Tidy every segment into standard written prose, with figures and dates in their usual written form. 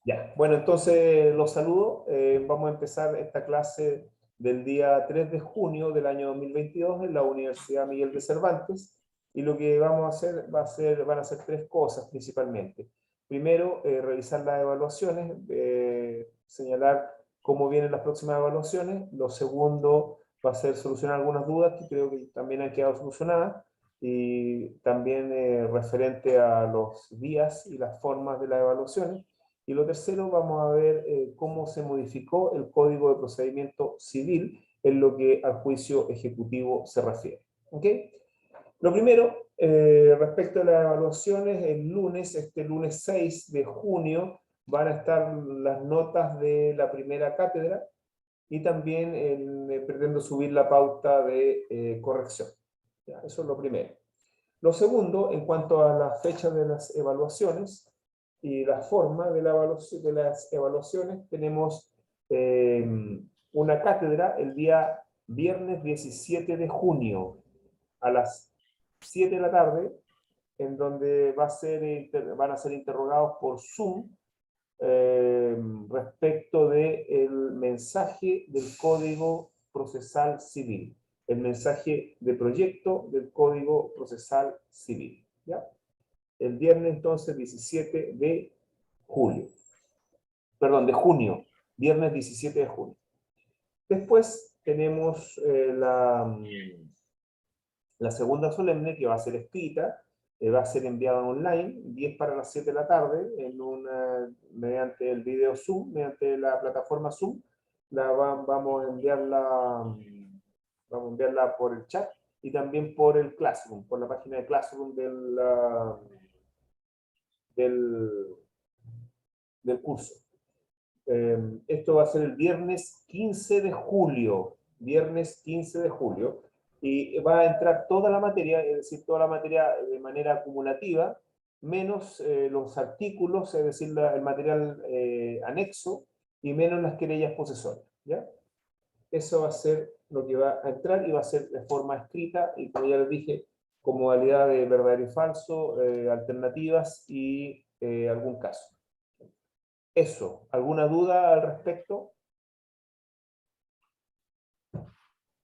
Ya, bueno, entonces los saludo. Vamos a empezar esta clase del día 3 de junio del año 2022 en la Universidad Miguel de Cervantes. Y lo que vamos a hacer, van a ser tres cosas principalmente. Primero, revisar las evaluaciones, señalar cómo vienen las próximas evaluaciones. Lo segundo va a ser solucionar algunas dudas que creo que también han quedado solucionadas. Y también referente a los días y las formas de las evaluaciones. Y lo tercero, vamos a ver cómo se modificó el Código de Procedimiento Civil en lo que al juicio ejecutivo se refiere. ¿Ok? Lo primero, respecto a las evaluaciones, el lunes, este lunes 6 de junio, van a estar las notas de la primera cátedra y también pretendo subir la pauta de corrección. ¿Ya? Eso es lo primero. Lo segundo, en cuanto a la fecha de las evaluaciones y la forma de las evaluaciones, tenemos una cátedra el día viernes 17 de junio a las 7 de la tarde, en donde van a ser interrogados por Zoom respecto del mensaje del Código Procesal Civil, el mensaje de proyecto del Código Procesal Civil. ¿Ya? El viernes entonces 17 de julio, perdón, de junio, viernes 17 de junio. Después tenemos la segunda solemne que va a ser escrita, va a ser enviada online, 10 para las 7 de la tarde, mediante el video Zoom, mediante la plataforma Zoom. Vamos a enviarla por el chat y también por el Classroom, por la página de Classroom del, del curso. Esto va a ser el viernes 15 de julio, viernes 15 de julio, y va a entrar toda la materia, es decir, toda la materia de manera acumulativa, menos los artículos, es decir, el material anexo, y menos las querellas posesorias, ¿ya? Eso va a ser lo que va a entrar y va a ser de forma escrita, y como ya les dije, con modalidad de verdadero y falso, alternativas y algún caso. Eso, ¿alguna duda al respecto?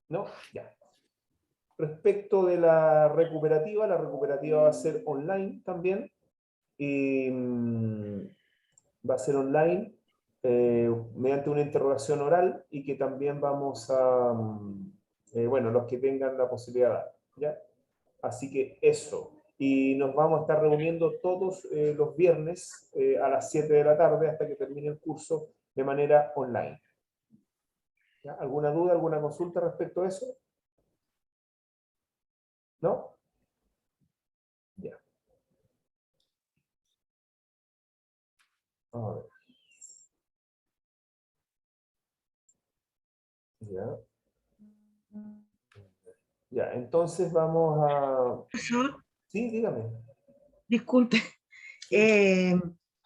¿No? Ya. Respecto de la recuperativa va a ser online también. Y va a ser online mediante una interrogación oral y que también vamos a, bueno, los que tengan la posibilidad, ¿ya? Así que eso. Y nos vamos a estar reuniendo todos los viernes a las 7 de la tarde hasta que termine el curso de manera online. ¿Ya? ¿Alguna duda, alguna consulta respecto a eso? ¿No? Ya. A ver. Ya. Ya, entonces vamos a... Profesor, Sí, dígame. disculpe, Sí, eh,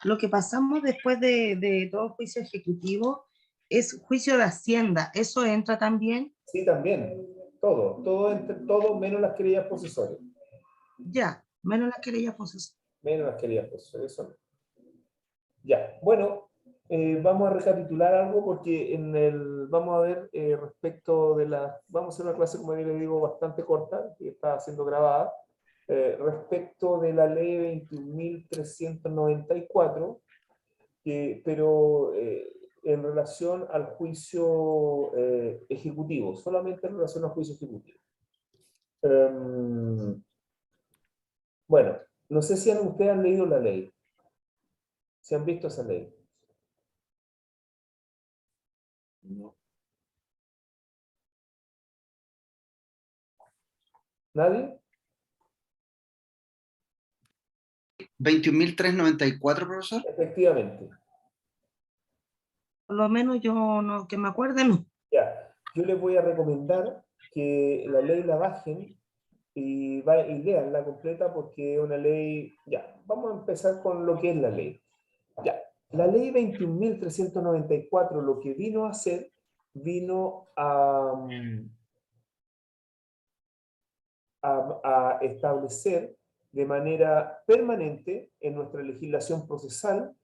lo que pasamos después de todo juicio ejecutivo es juicio de Hacienda. ¿Eso entra también? sí, también. Todo menos las querellas posesorias. Ya, menos la querella posesión. Menos las querellas posesorias, eso no. Ya, bueno, vamos a recapitular algo porque vamos a ver respecto de vamos a hacer una clase, como les digo, bastante corta, que está siendo grabada, respecto de la ley 21.394, pero en relación al juicio ejecutivo, solamente en relación al juicio ejecutivo. Bueno, no sé si ustedes han leído la ley, si han visto esa ley. No. ¿Nadie? 21.394, profesor. Efectivamente. Por lo menos yo no, que me acuerde, no. Ya, yo les voy a recomendar que la ley la bajen y lean la completa porque es una ley... Ya, vamos a empezar con lo que es la ley. Ya, la ley 21.394 lo que vino a hacer, vino a establecer de manera permanente en nuestra legislación procesal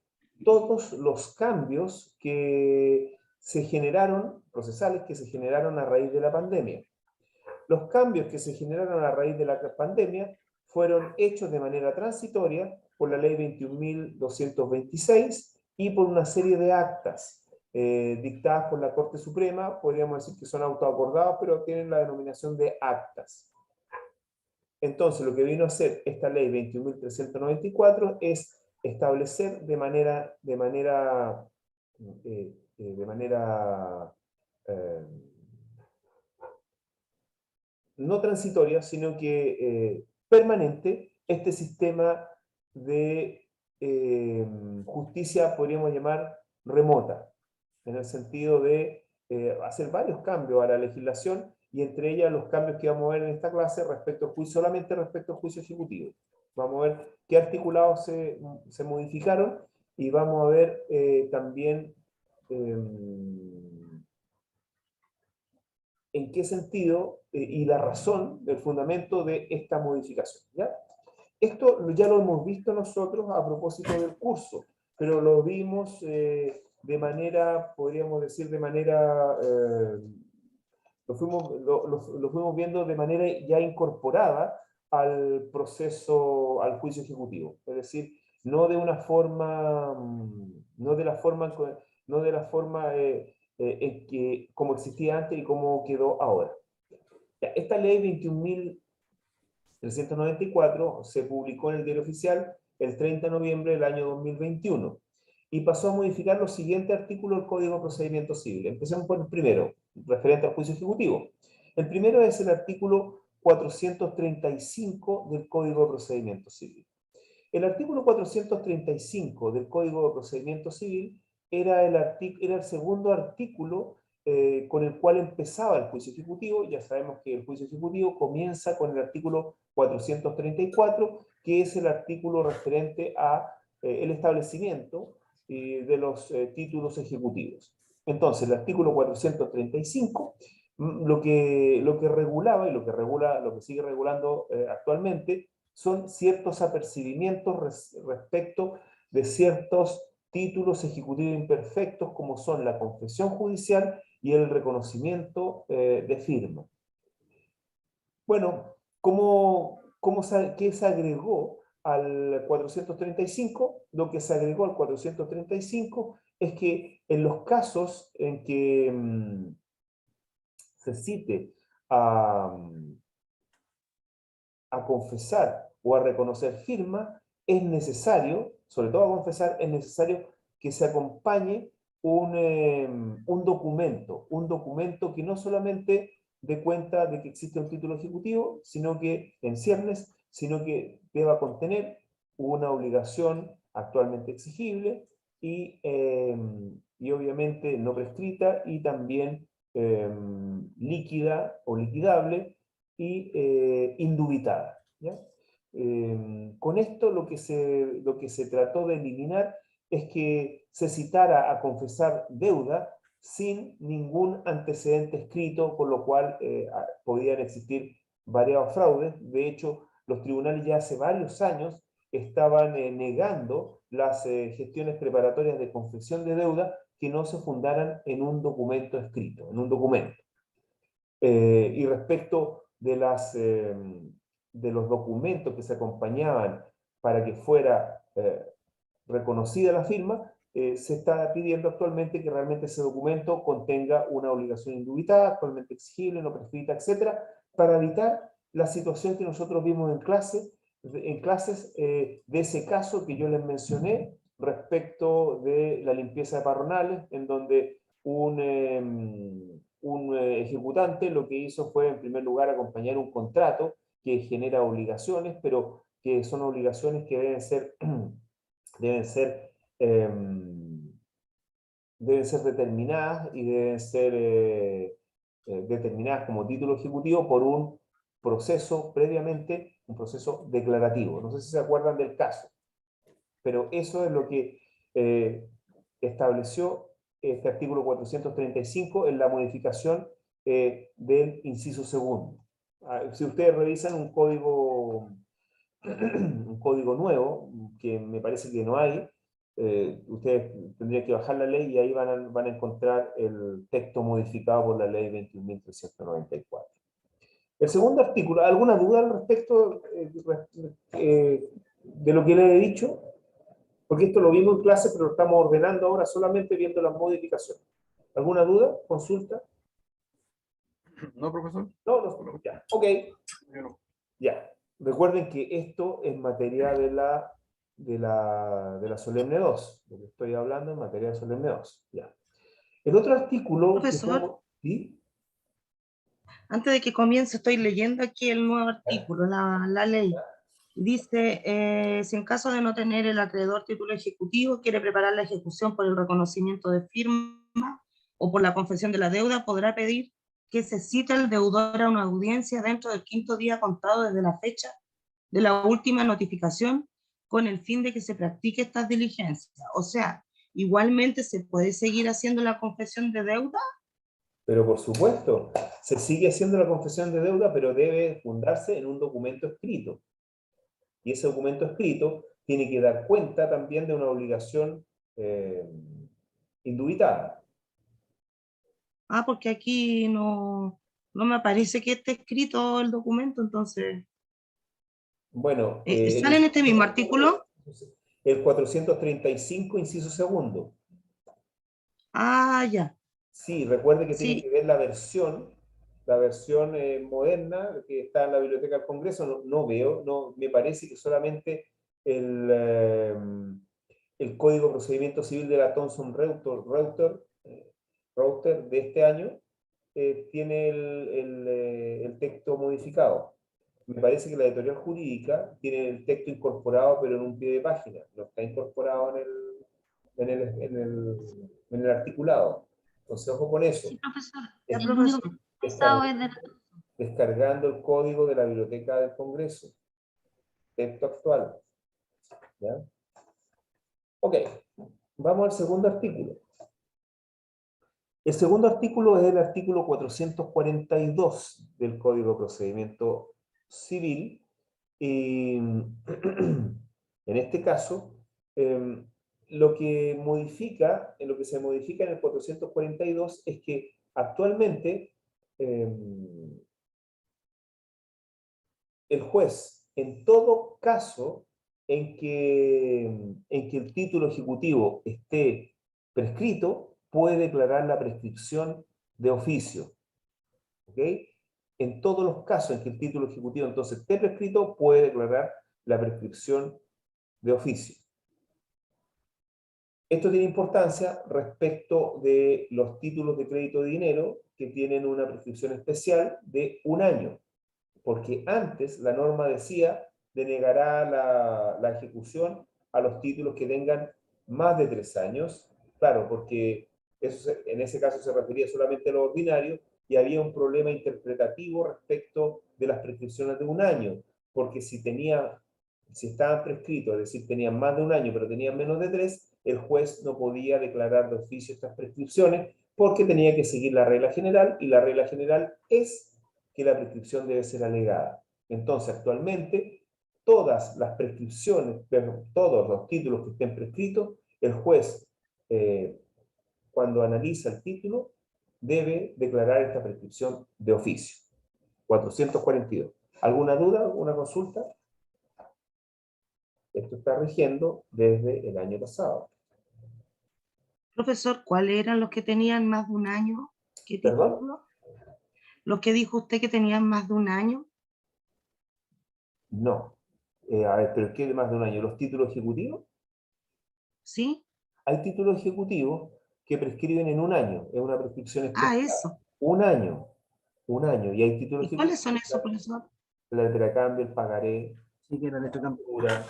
todos los cambios que se generaron, procesales que se generaron a raíz de la pandemia. Los cambios que se generaron a raíz de la pandemia fueron hechos de manera transitoria por la ley 21.226 y por una serie de actas dictadas por la Corte Suprema, podríamos decir que son autoacordados, pero tienen la denominación de actas. Entonces, lo que vino a hacer esta ley 21.394 es establecer de manera no transitoria, sino que permanente, este sistema de justicia, podríamos llamar, remota, en el sentido de hacer varios cambios a la legislación, y entre ellas los cambios que vamos a ver en esta clase solamente respecto al juicio ejecutivo. Vamos a ver qué articulados se modificaron, y vamos a ver también en qué sentido y la razón, el fundamento de esta modificación, ¿ya? Esto ya lo hemos visto nosotros a propósito del curso, pero lo vimos de manera, podríamos decir, de manera, lo fuimos viendo de manera ya incorporada al proceso, al juicio ejecutivo. Es decir, no de una forma, no de la forma en que, como existía antes y como quedó ahora. Esta ley 21.394 se publicó en el Diario Oficial el 30 de noviembre del año 2021 y pasó a modificar los siguientes artículos del Código de Procedimiento Civil. Empecemos por el primero, referente al juicio ejecutivo. El primero es el artículo 435 del Código de Procedimiento Civil. El artículo 435 del Código de Procedimiento Civil era el segundo artículo con el cual empezaba el juicio ejecutivo. Ya sabemos que el juicio ejecutivo comienza con el artículo 434, que es el artículo referente a el establecimiento de los títulos ejecutivos. Entonces, el artículo 435 lo que regulaba y lo que sigue regulando actualmente son ciertos apercibimientos respecto de ciertos títulos ejecutivos imperfectos, como son la confesión judicial y el reconocimiento de firma. Bueno, ¿qué se agregó al 435? Lo que se agregó al 435 es que en los casos en que se cite a confesar o a reconocer firma, es necesario, sobre todo a confesar, es necesario que se acompañe un documento que no solamente dé cuenta de que existe un título ejecutivo, sino que en ciernes, sino que deba contener una obligación actualmente exigible y obviamente no prescrita, y también líquida o liquidable y indubitada, ¿ya? Con esto lo que se trató de eliminar es que se citara a confesar deuda sin ningún antecedente escrito, por lo cual podían existir variados fraudes. De hecho, los tribunales ya hace varios años estaban negando las gestiones preparatorias de confesión de deuda que no se fundaran en un documento escrito, en un documento. Y respecto de los documentos que se acompañaban para que fuera reconocida la firma, se está pidiendo actualmente que realmente ese documento contenga una obligación indubitada, actualmente exigible, no prescrita, etcétera, para evitar la situación que nosotros vimos en clases de ese caso que yo les mencioné respecto de la limpieza de parronales, en donde un ejecutante lo que hizo fue, en primer lugar, acompañar un contrato que genera obligaciones, pero que son obligaciones que deben ser determinadas y deben ser determinadas como título ejecutivo por un proceso previamente, un proceso declarativo. No sé si se acuerdan del caso, pero eso es lo que estableció este artículo 435 en la modificación del inciso segundo. Si ustedes revisan un código nuevo, que me parece que no hay, ustedes tendrían que bajar la ley y ahí van a encontrar el texto modificado por la ley 21.394. El segundo artículo, ¿alguna duda al respecto de lo que le he dicho? Porque esto lo vimos en clase, pero lo estamos ordenando ahora solamente viendo las modificaciones. ¿Alguna duda? ¿Consulta? No, profesor. No, ya. Ok. Ya. Recuerden que esto es materia de la solemne 2. Lo que estoy hablando en materia de solemne 2. Ya. El otro artículo... Profesor, ¿sí? antes de que comience, estoy leyendo aquí el nuevo artículo, la ley. Dice, si en caso de no tener el acreedor título ejecutivo, quiere preparar la ejecución por el reconocimiento de firma o por la confesión de la deuda, podrá pedir que se cite al deudor a una audiencia dentro del 5º día contado desde la fecha de la última notificación, con el fin de que se practique estas diligencias. O sea, igualmente se puede seguir haciendo la confesión de deuda. Pero por supuesto, se sigue haciendo la confesión de deuda, pero debe fundarse en un documento escrito. Y ese documento escrito tiene que dar cuenta también de una obligación indubitada. Ah, porque aquí no me aparece que esté escrito el documento, entonces... Bueno, ¿Sale en este mismo artículo? el 435, inciso segundo. Ah, ya. Sí, recuerde que tiene Sí. que ver la versión moderna que está en la Biblioteca del Congreso. No veo, me parece que solamente el Código de Procedimiento Civil de la Thomson Reuters de este año tiene el texto modificado. Me parece que la editorial jurídica tiene el texto incorporado, pero en un pie de página. No está incorporado en el articulado. Entonces, ojo con eso. Sí, profesor. Es- El único que descargando el código de la Biblioteca del Congreso. Texto actual. ¿Ya? Ok. Vamos al segundo artículo. El segundo artículo es el artículo 442 del Código de Procedimiento Civil. Y en este caso, lo que se modifica en el 442 es que actualmente el juez, en todo caso en que el título ejecutivo esté prescrito, puede declarar la prescripción de oficio. ¿Ok? En todos los casos en que el título ejecutivo entonces esté prescrito, puede declarar la prescripción de oficio. Esto tiene importancia respecto de los títulos de crédito de dinero que tienen una prescripción especial de 1 año, porque antes la norma decía denegará la ejecución a los títulos que tengan más de 3 años, claro, porque en ese caso se refería solamente a lo ordinario, y había un problema interpretativo respecto de las prescripciones de 1 año, porque si estaban prescritos, es decir, tenían más de 1 año, pero tenían menos de 3, el juez no podía declarar de oficio estas prescripciones, porque tenía que seguir la regla general, y la regla general es que la prescripción debe ser alegada. Entonces, actualmente, todas las prescripciones, todos los títulos que estén prescritos, el juez, cuando analiza el título, debe declarar esta prescripción de oficio. 442. ¿Alguna duda? ¿Alguna consulta? Esto está rigiendo desde el año pasado. Profesor, ¿cuáles eran los que tenían más de 1 año? ¿Qué ¿Perdón? título? ¿Los que dijo usted que tenían más de 1 año? No. A ver, ¿pero qué de más de 1 año? ¿Los títulos ejecutivos? ¿Sí? Hay títulos ejecutivos que prescriben en 1 año. Es una prescripción Ah, especial. eso. 1 año. 1 año. Y hay títulos ¿Y cuáles ejecutivos. son esos, profesor? La letra de cambio, el pagaré, Sí, que la letra la cambia. factura,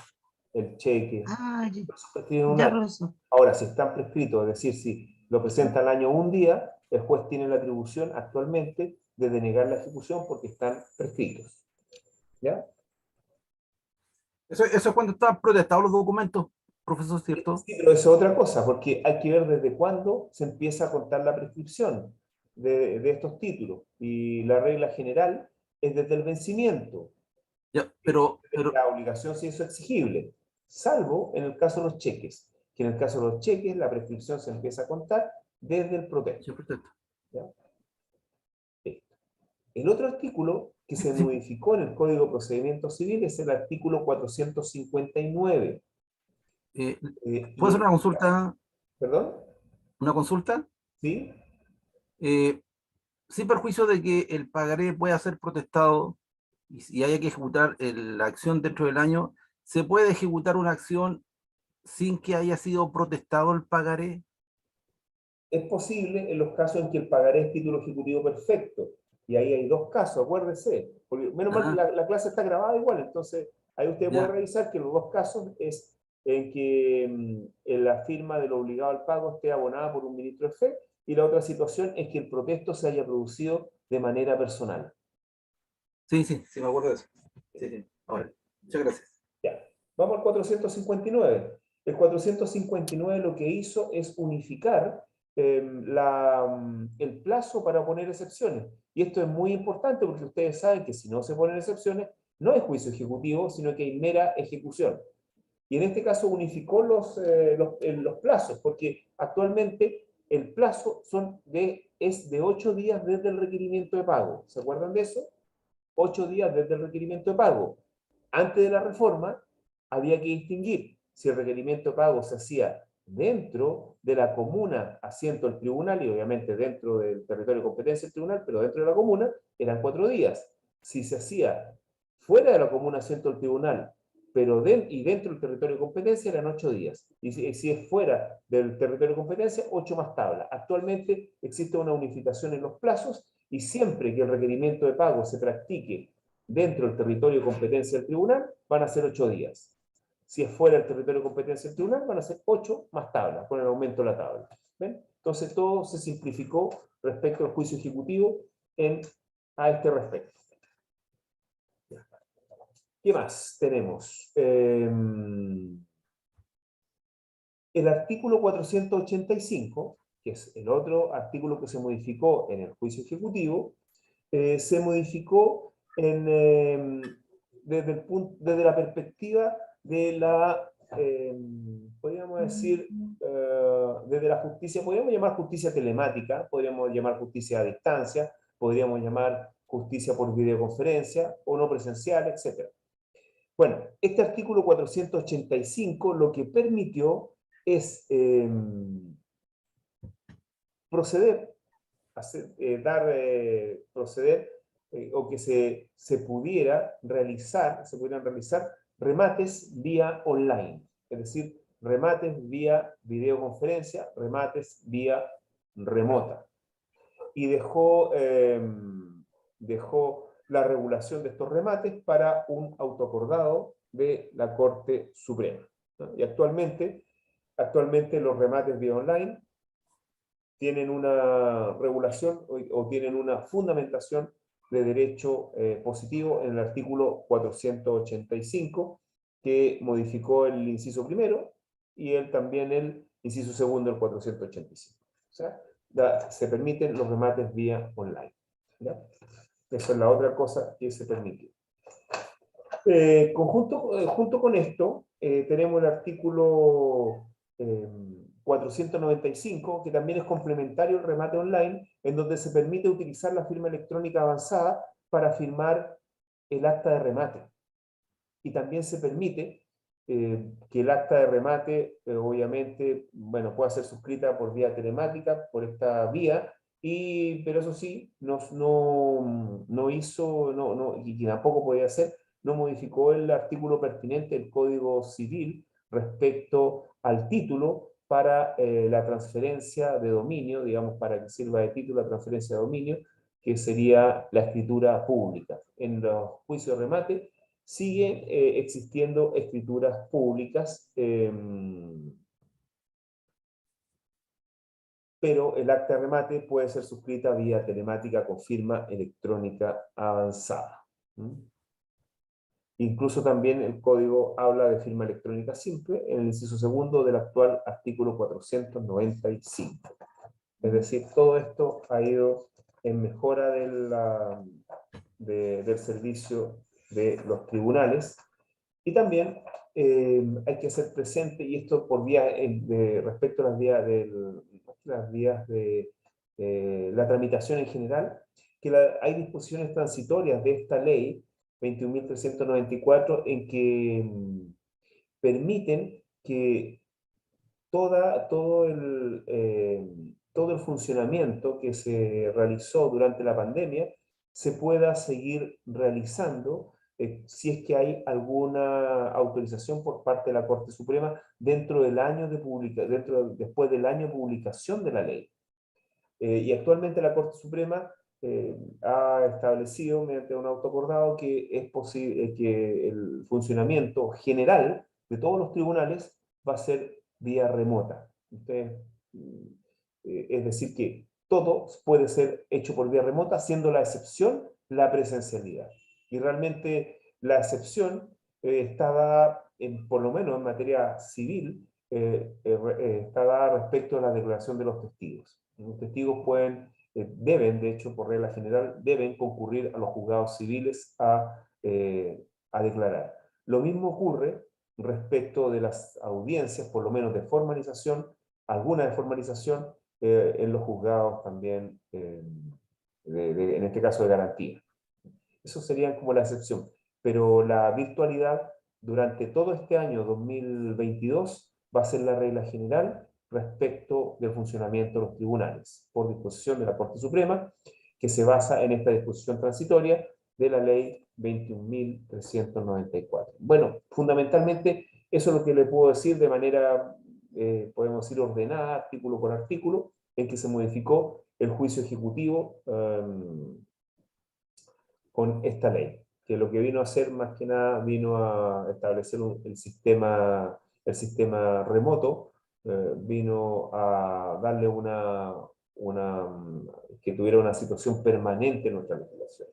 el cheque. Ah, ya, Eso prescriben en 1 ya, año. profesor. Ahora, si están prescritos, es decir, si lo presenta al año 1 día, el juez tiene la atribución actualmente de denegar la ejecución porque están prescritos. ¿Ya? Eso es cuando están protestados los documentos, profesor, ¿cierto? Sí, pero eso es otra cosa, porque hay que ver desde cuándo se empieza a contar la prescripción de estos títulos. Y la regla general es desde el vencimiento. Ya, pero La obligación si eso es exigible, salvo en el caso de los cheques. que en el caso de los cheques, la prescripción se empieza a contar desde el protesto. Sí, perfecto. ¿Ya? El otro artículo que se modificó en el Código de Procedimientos Civiles es el artículo 459. ¿Puedo hacer una consulta? ¿Perdón? ¿Una consulta? ¿Sí? Sin perjuicio de que el pagaré pueda ser protestado y haya que ejecutar la acción dentro del año, ¿se puede ejecutar una acción sin que haya sido protestado el pagaré? Es posible en los casos en que el pagaré es título ejecutivo perfecto. Y ahí hay dos casos, acuérdese. Porque menos mal que la clase está grabada igual, entonces ahí usted puede revisar que los dos casos es en que en la firma del obligado al pago esté abonada por un ministro de fe, y la otra situación es que el protesto se haya producido de manera personal. Sí, me acuerdo de eso. Sí. Ahora, muchas gracias. Ya. Vamos al 459. El 459 lo que hizo es unificar el plazo para poner excepciones. Y esto es muy importante porque ustedes saben que si no se ponen excepciones, no hay juicio ejecutivo, sino que hay mera ejecución. Y en este caso unificó los plazos, porque actualmente el plazo es de 8 días desde el requerimiento de pago. ¿Se acuerdan de eso? 8 días desde el requerimiento de pago. Antes de la reforma, había que distinguir si el requerimiento de pago se hacía dentro de la comuna asiento del tribunal, y obviamente dentro del territorio de competencia del tribunal, pero dentro de la comuna, eran 4 días. Si se hacía fuera de la comuna asiento del tribunal, y dentro del territorio de competencia, eran 8 días. Y si es fuera del territorio de competencia, 8 más tabla. Actualmente existe una unificación en los plazos, y siempre que el requerimiento de pago se practique dentro del territorio de competencia del tribunal, van a ser 8 días. Si es fuera del territorio de competencia del tribunal, van a ser 8 más tabla, con el aumento de la tabla. ¿Ven? Entonces todo se simplificó respecto al juicio ejecutivo a este respecto. ¿Qué más tenemos? El artículo 485, que es el otro artículo que se modificó en el juicio ejecutivo, se modificó desde la perspectiva de la, podríamos decir, desde la justicia, podríamos llamar justicia telemática, podríamos llamar justicia a distancia, podríamos llamar justicia por videoconferencia o no presencial, etc. Bueno, este artículo 485 lo que permitió es proceder o que se pudieran realizar remates vía online, es decir, remates vía videoconferencia, remates vía remota. Y dejó la regulación de estos remates para un autoacordado de la Corte Suprema, ¿no? Y actualmente los remates vía online tienen una regulación o tienen una fundamentación de derecho positivo en el artículo 485, que modificó el inciso primero y también el inciso segundo del 485. O sea, se permiten los remates vía online. ¿Ya? Esa es la otra cosa que se permite. Junto con esto, tenemos el artículo 495, que también es complementario al remate online, en donde se permite utilizar la firma electrónica avanzada para firmar el acta de remate. Y también se permite que el acta de remate, obviamente, bueno, pueda ser suscrita por vía telemática, por esta vía, pero eso sí, no hizo, y tampoco podía hacer, no modificó el artículo pertinente del Código Civil respecto al título para la transferencia de dominio, digamos, para que sirva de título la transferencia de dominio, que sería la escritura pública. En los juicios de remate siguen existiendo escrituras públicas, pero el acta de remate puede ser suscrita vía telemática con firma electrónica avanzada. Incluso también el código habla de firma electrónica simple en el inciso segundo del actual artículo 495. Es decir, todo esto ha ido en mejora del servicio de los tribunales, y también hay que hacer presente, y esto por vía, respecto a las vías de la tramitación en general, que hay disposiciones transitorias de esta ley 21.394 en que permiten que todo el funcionamiento que se realizó durante la pandemia se pueda seguir realizando si es que hay alguna autorización por parte de la Corte Suprema después del año de publicación de la ley. Y actualmente la Corte Suprema ha establecido mediante un auto acordado que es posible que el funcionamiento general de todos los tribunales va a ser vía remota. Es decir, que todo puede ser hecho por vía remota, siendo la excepción la presencialidad. Y realmente la excepción está dada, por lo menos en materia civil, está dada respecto a la declaración de los testigos. Los testigos deben, de hecho, por regla general, deben concurrir a los juzgados civiles a declarar. Lo mismo ocurre respecto de las audiencias, por lo menos de formalización, alguna de formalización en los juzgados también, en este caso de garantía. Eso sería como la excepción. Pero la virtualidad durante todo este año 2022 va a ser la regla general respecto del funcionamiento de los tribunales, por disposición de la Corte Suprema, que se basa en esta disposición transitoria de la Ley 21.394. Bueno, fundamentalmente eso es lo que le puedo decir de manera, podemos decir, ordenada, artículo por artículo, en que se modificó el juicio ejecutivo con esta ley, que lo que vino a hacer más que nada vino a establecer el sistema remoto, vino a darle que tuviera una situación permanente en nuestra legislación.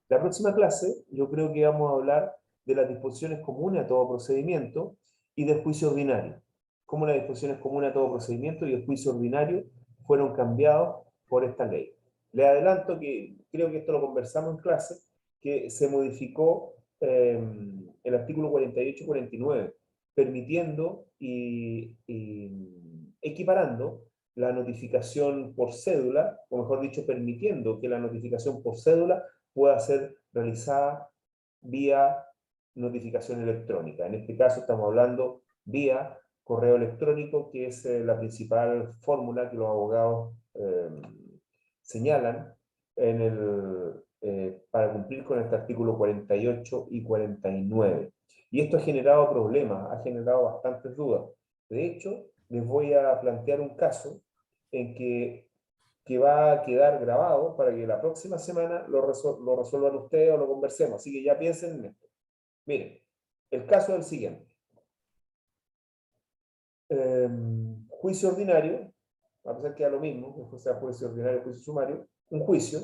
La próxima clase yo creo que vamos a hablar de las disposiciones comunes a todo procedimiento y del juicio ordinario. Cómo las disposiciones comunes a todo procedimiento y el juicio ordinario fueron cambiados por esta ley. Les adelanto que creo que esto lo conversamos en clase, que se modificó el artículo 48 y 49, permitiendo y equiparando la notificación por cédula, o mejor dicho, permitiendo que la notificación por cédula pueda ser realizada vía notificación electrónica. En este caso estamos hablando vía correo electrónico, que es la principal fórmula que los abogados señalan para cumplir con este artículo 48 y 49. Y esto ha generado problemas, ha generado bastantes dudas. De hecho, les voy a plantear un caso en que va a quedar grabado para que la próxima semana lo resuelvan ustedes o lo conversemos. Así que ya piensen en esto. Miren, el caso es el siguiente. Juicio ordinario, a pesar que da lo mismo, o sea juicio ordinario o juicio sumario, un juicio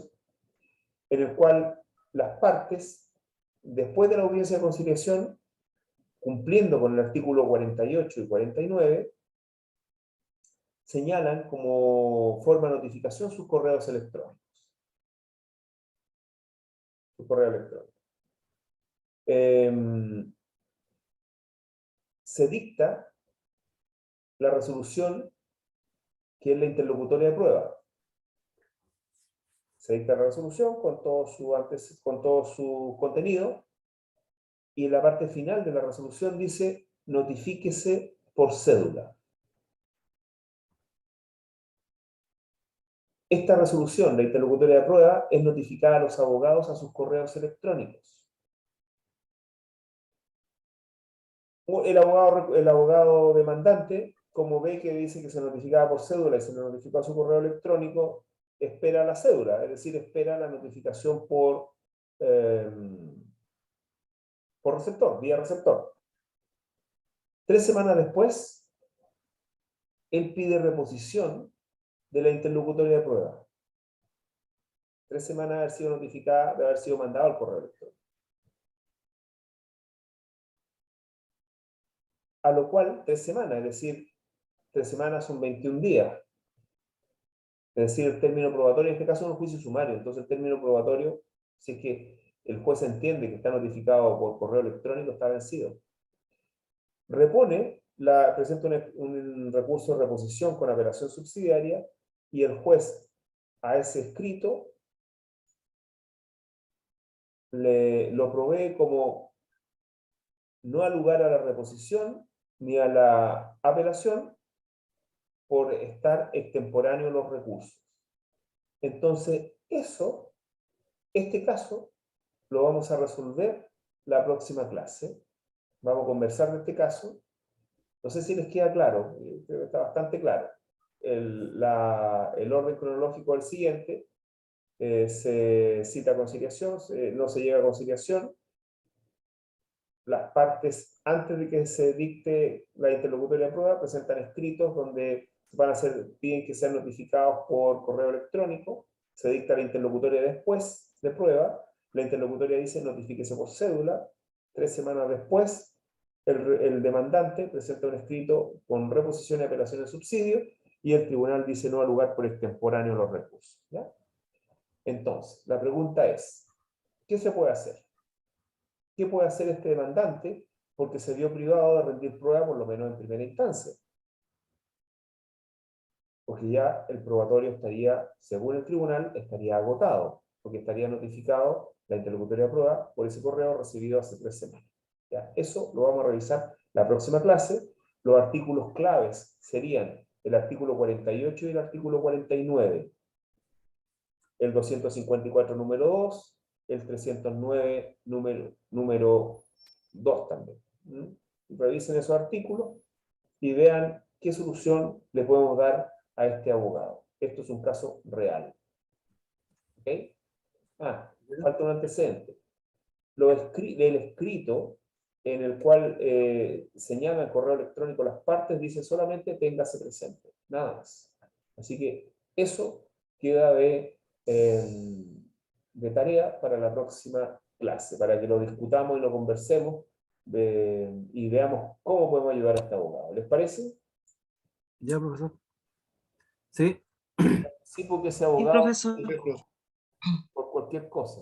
en el cual las partes, después de la audiencia de conciliación, cumpliendo con el artículo 48 y 49, señalan como forma de notificación sus correos electrónicos. Su correo electrónico. Se dicta la resolución que es la interlocutoria de prueba. Se dicta la resolución con todo su contenido, y en la parte final de la resolución dice: notifíquese por cédula. Esta resolución, la interlocutoria de prueba, es notificada a los abogados a sus correos electrónicos. El abogado demandante, como ve que dice que se notificaba por cédula y se le notificó a su correo electrónico, espera la cédula, es decir, espera la notificación por receptor, vía receptor. 3 semanas después, él pide reposición de la interlocutoria de prueba. 3 semanas de haber sido notificada, de haber sido mandado al correo electrónico. A lo cual, 3 semanas, es decir, 3 semanas son 21 días. Es decir, el término probatorio, en este caso es un juicio sumario, entonces el término probatorio, si es que el juez entiende que está notificado por correo electrónico, está vencido. presenta un recurso de reposición con apelación subsidiaria y el juez a ese escrito lo provee como no al lugar a la reposición ni a la apelación por estar extemporáneos los recursos. Entonces, este caso, lo vamos a resolver la próxima clase. Vamos a conversar de este caso. No sé si les queda claro, creo que está bastante claro. El orden cronológico del siguiente, se cita conciliación, no se llega a conciliación. Las partes, antes de que se dicte la interlocutoria de prueba, presentan escritos donde piden que sean notificados por correo electrónico. Se dicta la interlocutoria después de prueba. La interlocutoria dice notifíquese por cédula. 3 semanas después, el demandante presenta un escrito con reposición y apelación de subsidio y el tribunal dice no al lugar por extemporáneo los recursos. ¿Ya? Entonces, la pregunta es, ¿qué se puede hacer? ¿Qué puede hacer este demandante? Porque se vio privado de rendir prueba por lo menos en primera instancia. Porque ya el probatorio estaría, según el tribunal, estaría agotado, porque estaría notificado la interlocutoria de prueba por ese correo recibido hace 3 semanas. ¿Ya? Eso lo vamos a revisar la próxima clase. Los artículos claves serían el artículo 48 y el artículo 49. El 254 número 2, el 309 número 2 también. Revisen esos artículos y vean qué solución le podemos dar a este abogado. Esto es un caso real. ¿Ok? Falta un antecedente. El escrito en el cual señala el correo electrónico las partes dice solamente téngase presente, nada más. Así que eso queda de tarea para la próxima clase, para que lo discutamos y lo conversemos y veamos cómo podemos ayudar a este abogado. ¿Les parece? Ya, profesor. Sí. Sí, porque ese Sí, abogado profesor. por cualquier cosa.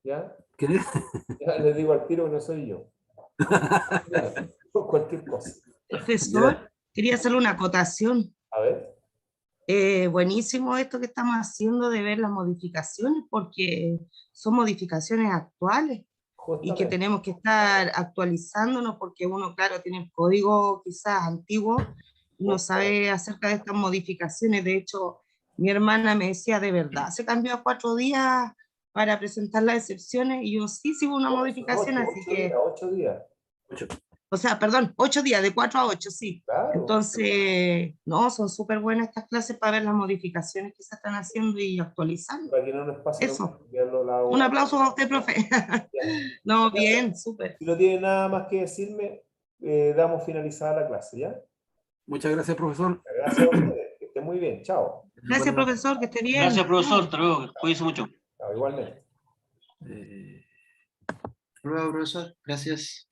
¿Ya? ¿Qué? Ya les digo al tiro que no soy yo. Ya, por cualquier cosa. Profesor, quería hacerle una acotación. A ver. Buenísimo esto que estamos haciendo de ver las modificaciones, porque son modificaciones actuales y Justamente. que tenemos que estar actualizándonos, porque uno, claro, tiene el código quizás antiguo y no sabe acerca de estas modificaciones. De hecho, mi hermana me decía, ¿de verdad se cambió a 4 días para presentar las excepciones? Y yo, sí, hubo una modificación, así que... 8 días. O sea, perdón, 8 días, de 4 a 8, sí. Claro. Entonces, no, son súper buenas estas clases para ver las modificaciones que se están haciendo y actualizando. Para que no nos pase Eso. lo Un aplauso a usted, profe. No, bien, súper. Si no tiene nada más que decirme, damos finalizada la clase, ¿ya? Muchas gracias, profesor. Gracias a ustedes. Que estén muy bien. Chao. Gracias, profesor, que esté bien. Gracias, profesor. Hasta luego. Cuídense mucho. Chao, igualmente. Prueba, profesor. Gracias.